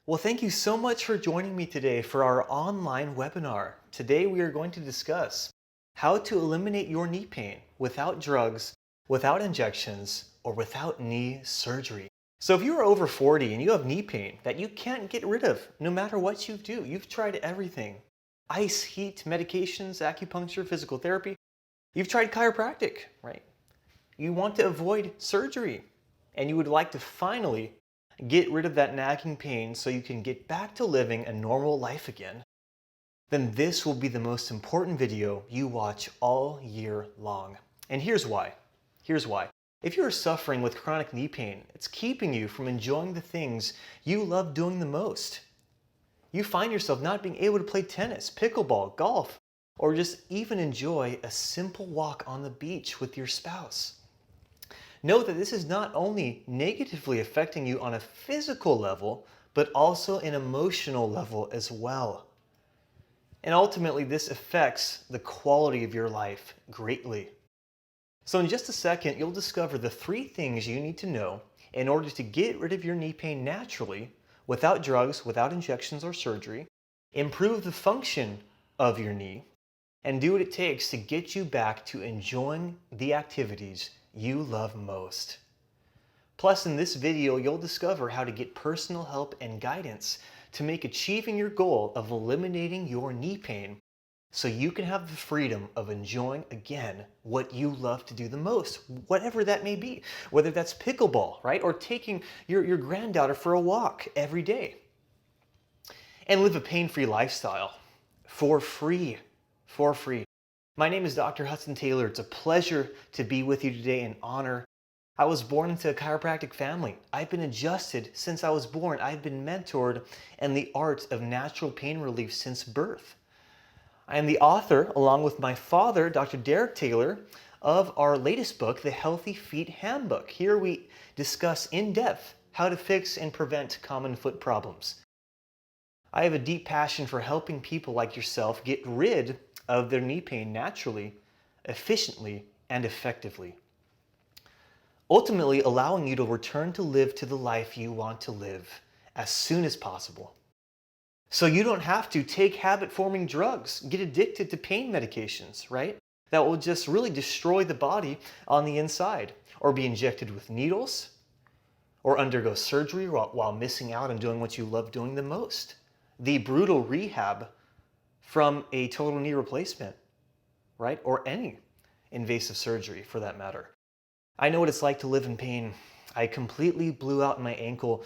Well, thank you so much for joining me today for our online webinar. Today we are going to discuss how to eliminate your knee pain without drugs, without injections, or without knee surgery. So if you are over 40 and you have knee pain that you can't get rid of no matter what you do, you've tried everything. Ice, heat, medications, acupuncture, physical therapy. You've tried chiropractic, right? You want to avoid surgery and you would like to finally get rid of that nagging pain so you can get back to living a normal life again, then this will be the most important video you watch all year long. And here's why. Here's why. If you're suffering with chronic knee pain, it's keeping you from enjoying the things you love doing the most. You find yourself not being able to play tennis, pickleball, golf, or just even enjoy a simple walk on the beach with your spouse. Know that this is not only negatively affecting you on a physical level, but also an emotional level as well. And ultimately, this affects the quality of your life greatly. So in just a second, you'll discover the 3 things you need to know in order to get rid of your knee pain naturally, without drugs, without injections or surgery, improve the function of your knee, and do what it takes to get you back to enjoying the activities you love most. Plus, in this video, you'll discover how to get personal help and guidance to make achieving your goal of eliminating your knee pain so you can have the freedom of enjoying again what you love to do the most, whatever that may be, whether that's pickleball, right? Or taking your granddaughter for a walk every day. And live a pain-free lifestyle for free, for free. My name is Dr. Hudson Taylor. It's a pleasure to be with you today, an honor. I was born into a chiropractic family. I've been adjusted since I was born. I've been mentored in the art of natural pain relief since birth. I am the author, along with my father, Dr. Derek Taylor, of our latest book, The Healthy Feet Handbook. Here we discuss in depth how to fix and prevent common foot problems. I have a deep passion for helping people like yourself get rid of their knee pain naturally, efficiently, and effectively. Ultimately allowing you to return to live to the life you want to live as soon as possible. So you don't have to take habit-forming drugs, get addicted to pain medications, right? That will just really destroy the body on the inside, or be injected with needles, or undergo surgery while missing out on doing what you love doing the most. The brutal rehab from a total knee replacement, right? Or any invasive surgery for that matter. I know what it's like to live in pain. I completely blew out my ankle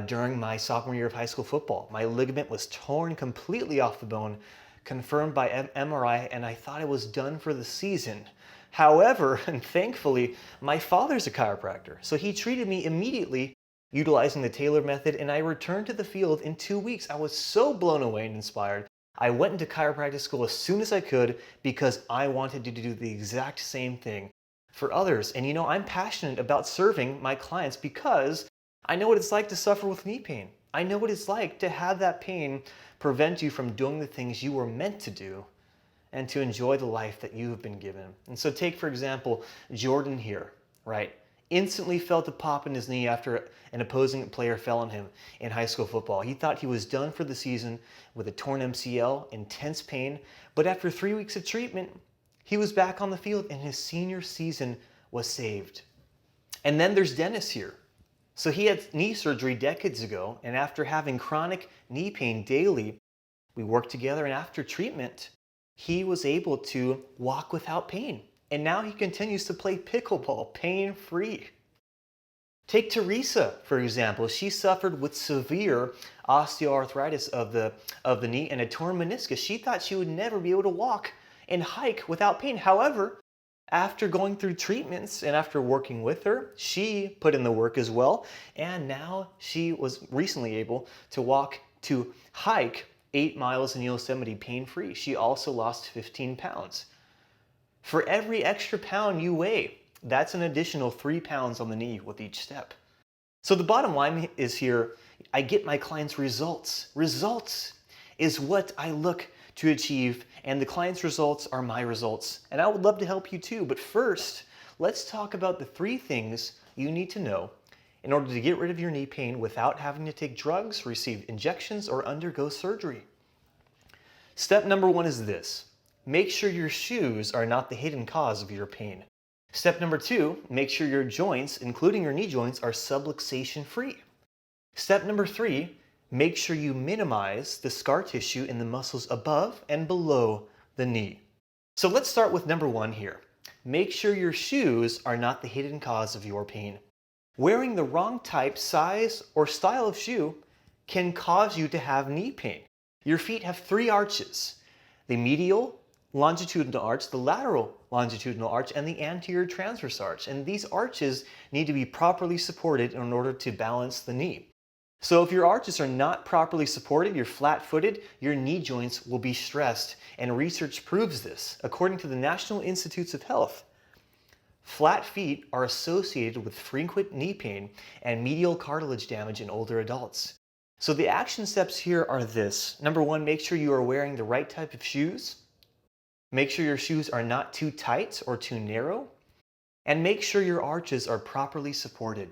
during my sophomore year of high school football. My ligament was torn completely off the bone, confirmed by MRI, and I thought I was done for the season. However, and thankfully, my father's a chiropractor, so he treated me immediately utilizing the Taylor method, and I returned to the field in 2 weeks. I was so blown away and inspired. I went into chiropractic school as soon as I could because I wanted to do the exact same thing for others. And you know, I'm passionate about serving my clients because I know what it's like to suffer with knee pain. I know what it's like to have that pain prevent you from doing the things you were meant to do and to enjoy the life that you have been given. And so take, for example, Jordan here, right? Instantly felt a pop in his knee after an opposing player fell on him in high school football. He thought he was done for the season with a torn MCL, intense pain, but after 3 weeks of treatment, he was back on the field and his senior season was saved. And then there's Dennis here. So he had knee surgery decades ago, and after having chronic knee pain daily, we worked together, and after treatment, he was able to walk without pain. And now he continues to play pickleball pain-free. Take Teresa, for example. She suffered with severe osteoarthritis of the knee and a torn meniscus. She thought she would never be able to walk and hike without pain. However, after going through treatments and after working with her, she put in the work as well. And now she was recently able to hike 8 miles in Yosemite pain-free. She also lost 15 pounds. For every extra pound you weigh, that's an additional 3 pounds on the knee with each step. So the bottom line is here, I get my clients results. Results is what I look to achieve, and the client's results are my results. And I would love to help you too, but first, let's talk about the 3 things you need to know in order to get rid of your knee pain without having to take drugs, receive injections, or undergo surgery. Step number 1 is this. Make sure your shoes are not the hidden cause of your pain. Step number 2, make sure your joints, including your knee joints, are subluxation free. Step number 3, make sure you minimize the scar tissue in the muscles above and below the knee. So let's start with number 1 here. Make sure your shoes are not the hidden cause of your pain. Wearing the wrong type, size, or style of shoe can cause you to have knee pain. Your feet have 3 arches: the medial longitudinal arch, the lateral longitudinal arch, and the anterior transverse arch. And these arches need to be properly supported in order to balance the knee. So if your arches are not properly supported, you're flat-footed, your knee joints will be stressed. And research proves this. According to the National Institutes of Health, flat feet are associated with frequent knee pain and medial cartilage damage in older adults. So the action steps here are this. Number 1, make sure you are wearing the right type of shoes. Make sure your shoes are not too tight or too narrow. And make sure your arches are properly supported.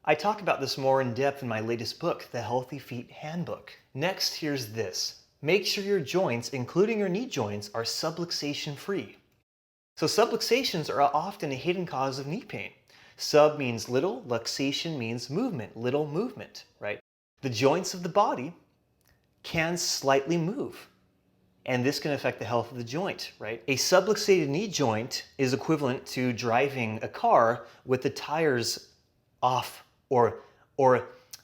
I talk about this more in depth in my latest book, The Healthy Feet Handbook. Next, here's this. Make sure your joints, including your knee joints, are subluxation free. So subluxations are often a hidden cause of knee pain. Sub means little, luxation means movement, little movement, right? The joints of the body can slightly move, and this can affect the health of the joint, right? A subluxated knee joint is equivalent to driving a car with the tires off or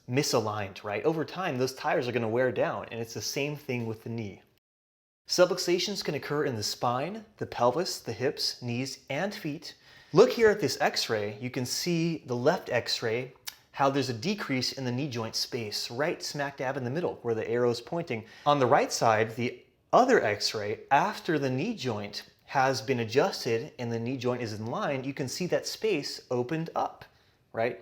misaligned, right? Over time, those tires are going to wear down, and it's the same thing with the knee. Subluxations can occur in the spine, the pelvis, the hips, knees, and feet. Look here at this x-ray. You can see the left x-ray, how there's a decrease in the knee joint space, right smack dab in the middle where the arrow is pointing. On the right side, the other x-ray, after the knee joint has been adjusted and the knee joint is in line, you can see that space opened up, right?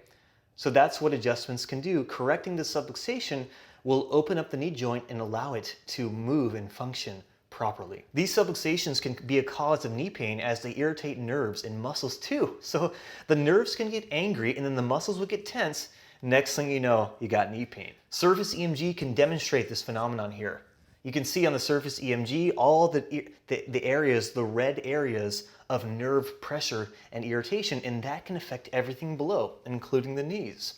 So that's what adjustments can do. Correcting the subluxation will open up the knee joint and allow it to move and function properly. These subluxations can be a cause of knee pain as they irritate nerves and muscles too. So the nerves can get angry and then the muscles will get tense. Next thing you know, you got knee pain. Surface EMG can demonstrate this phenomenon here. You can see on the surface EMG all the areas, the red areas of nerve pressure and irritation, and that can affect everything below, including the knees.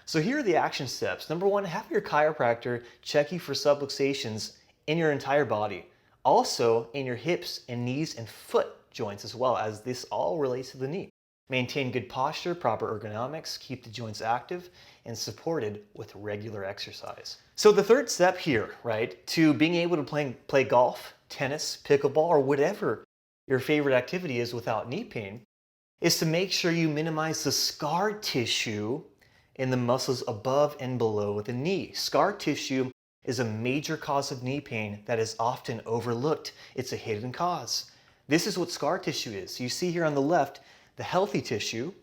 So here are the action steps. Number 1, have your chiropractor check you for subluxations in your entire body. Also in your hips and knees and foot joints as well, as this all relates to the knee. Maintain good posture, proper ergonomics, keep the joints active and supported with regular exercise. So the third step here, right, to being able to play golf, tennis, pickleball, or whatever your favorite activity is without knee pain, is to make sure you minimize the scar tissue in the muscles above and below the knee. Scar tissue is a major cause of knee pain that is often overlooked. It's a hidden cause. This is what scar tissue is. You see here on the left, the healthy tissue.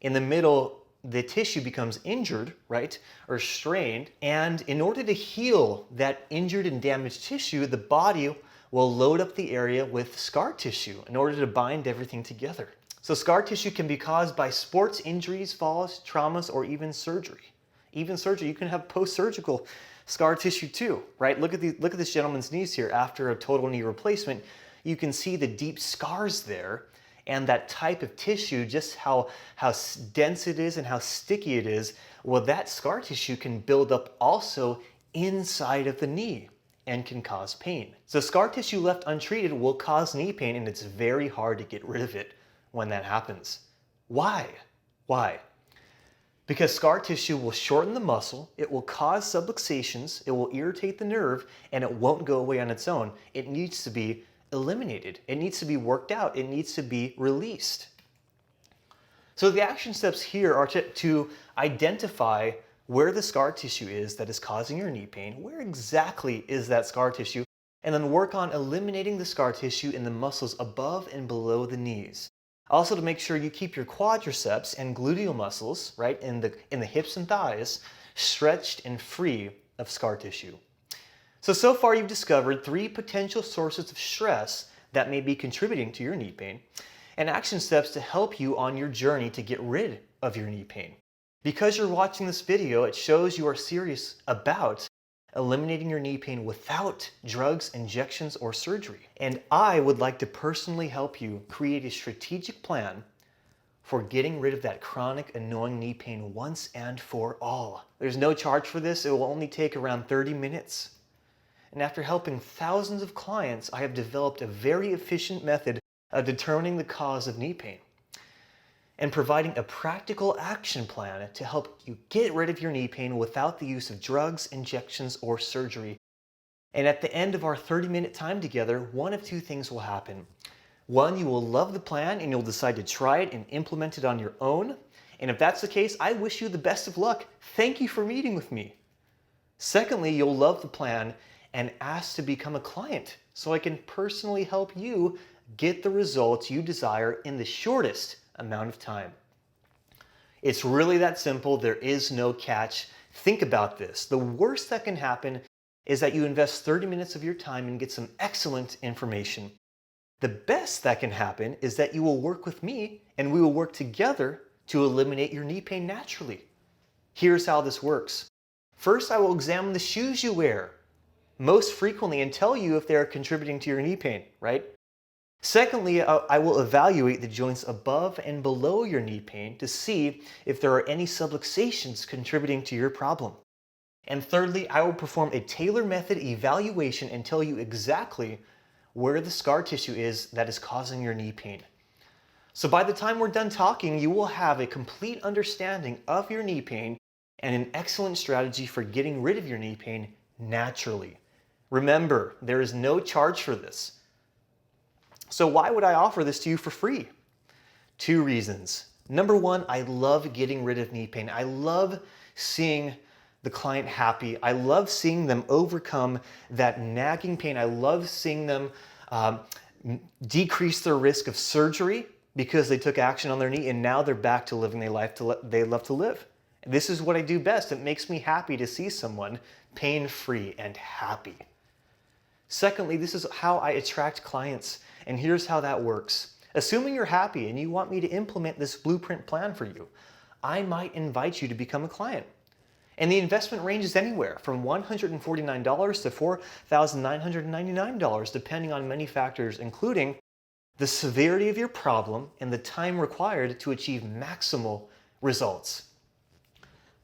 In the middle, the tissue becomes injured, right, or strained. And in order to heal that injured and damaged tissue, the body will load up the area with scar tissue in order to bind everything together. So scar tissue can be caused by sports injuries, falls, traumas, or even surgery. Even surgery, you can have post-surgical scar tissue too, right? Look at this gentleman's knees here after a total knee replacement. You can see the deep scars there and that type of tissue, just how dense it is and how sticky it is. Well, that scar tissue can build up also inside of the knee and can cause pain. So scar tissue left untreated will cause knee pain, and it's very hard to get rid of it when that happens. Why? Why? Because scar tissue will shorten the muscle, it will cause subluxations, it will irritate the nerve, and it won't go away on its own. It needs to be eliminated. It needs to be worked out. It needs to be released. So the action steps here are to identify where the scar tissue is that is causing your knee pain, where exactly is that scar tissue, and then work on eliminating the scar tissue in the muscles above and below the knees. Also, to make sure you keep your quadriceps and gluteal muscles, right, in the hips and thighs, stretched and free of scar tissue. So far you've discovered 3 potential sources of stress that may be contributing to your knee pain, and action steps to help you on your journey to get rid of your knee pain. Because you're watching this video, it shows you are serious about eliminating your knee pain without drugs, injections, or surgery. And I would like to personally help you create a strategic plan for getting rid of that chronic, annoying knee pain once and for all. There's no charge for this. It will only take around 30 minutes. And after helping thousands of clients, I have developed a very efficient method of determining the cause of knee pain and providing a practical action plan to help you get rid of your knee pain without the use of drugs, injections, or surgery. And at the end of our 30-minute time together, one of two things will happen. One, you will love the plan and you'll decide to try it and implement it on your own. And if that's the case, I wish you the best of luck. Thank you for meeting with me. Secondly, you'll love the plan and ask to become a client so I can personally help you get the results you desire in the shortest amount of time. It's really that simple. There is no catch. Think about this. The worst that can happen is that you invest 30 minutes of your time and get some excellent information. The best that can happen is that you will work with me and we will work together to eliminate your knee pain naturally. Here's how this works. First, I will examine the shoes you wear most frequently and tell you if they are contributing to your knee pain, right? Secondly, I will evaluate the joints above and below your knee pain to see if there are any subluxations contributing to your problem. And thirdly, I will perform a tailor method evaluation and tell you exactly where the scar tissue is that is causing your knee pain. So by the time we're done talking, you will have a complete understanding of your knee pain and an excellent strategy for getting rid of your knee pain naturally. Remember, there is no charge for this. So why would I offer this to you for free? Two reasons. Number one, I love getting rid of knee pain. I love seeing the client happy. I love seeing them overcome that nagging pain. I love seeing them decrease their risk of surgery because they took action on their knee and now they're back to living the life they love to live. This is what I do best. It makes me happy to see someone pain-free and happy. Secondly, this is how I attract clients, and here's how that works. Assuming you're happy and you want me to implement this blueprint plan for you, I might invite you to become a client. And the investment ranges anywhere from $149 to $4,999, depending on many factors, including the severity of your problem and the time required to achieve maximal results.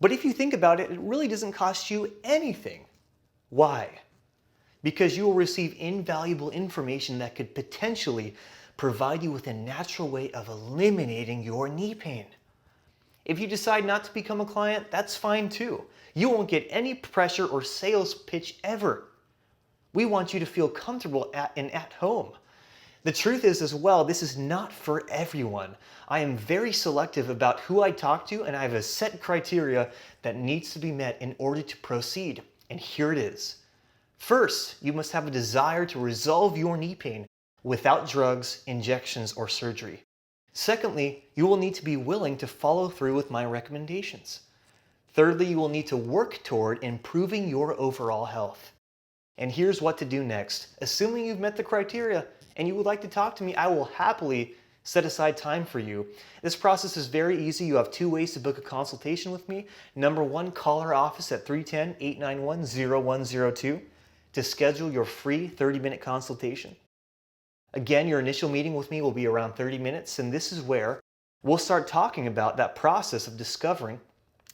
But if you think about it, it really doesn't cost you anything. Why? Because you will receive invaluable information that could potentially provide you with a natural way of eliminating your knee pain. If you decide not to become a client, that's fine too. You won't get any pressure or sales pitch ever. We want you to feel comfortable at home. The truth is as well, this is not for everyone. I am very selective about who I talk to, and I have a set criteria that needs to be met in order to proceed. And here it is. First, you must have a desire to resolve your knee pain without drugs, injections, or surgery. Secondly, you will need to be willing to follow through with my recommendations. Thirdly, you will need to work toward improving your overall health. And here's what to do next. Assuming you've met the criteria and you would like to talk to me, I will happily set aside time for you. This process is very easy. You have two ways to book a consultation with me. Number one, call our office at 310-891-0102 to schedule your free 30-minute consultation. Again, your initial meeting with me will be around 30 minutes, and this is where we'll start talking about that process of discovering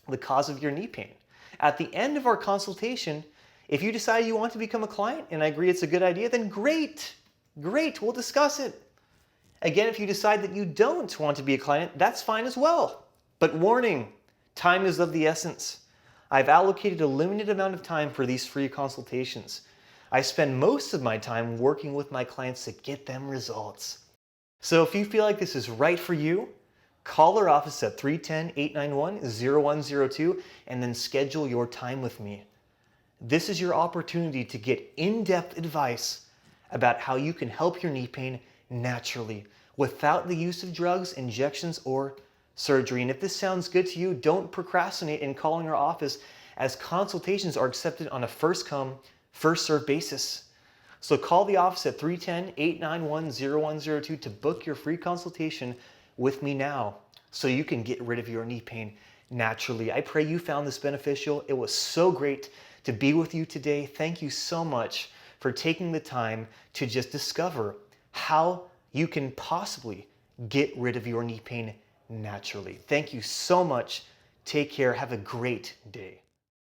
the cause of your knee pain. At the end of our consultation, if you decide you want to become a client and I agree it's a good idea, then great, we'll discuss it. Again, if you decide that you don't want to be a client, that's fine as well. But warning, time is of the essence. I've allocated a limited amount of time for these free consultations. I spend most of my time working with my clients to get them results. So if you feel like this is right for you, call our office at 310-891-0102 and then schedule your time with me. This is your opportunity to get in-depth advice about how you can help your knee pain naturally without the use of drugs, injections, or surgery. And if this sounds good to you, don't procrastinate in calling our office, as consultations are accepted on a first-come, first-served basis. So call the office at 310-891-0102 to book your free consultation with me now so you can get rid of your knee pain naturally. I pray you found this beneficial. It was so great to be with you today. Thank you so much for taking the time to just discover how you can possibly get rid of your knee pain naturally. Thank you so much. Take care. Have a great day.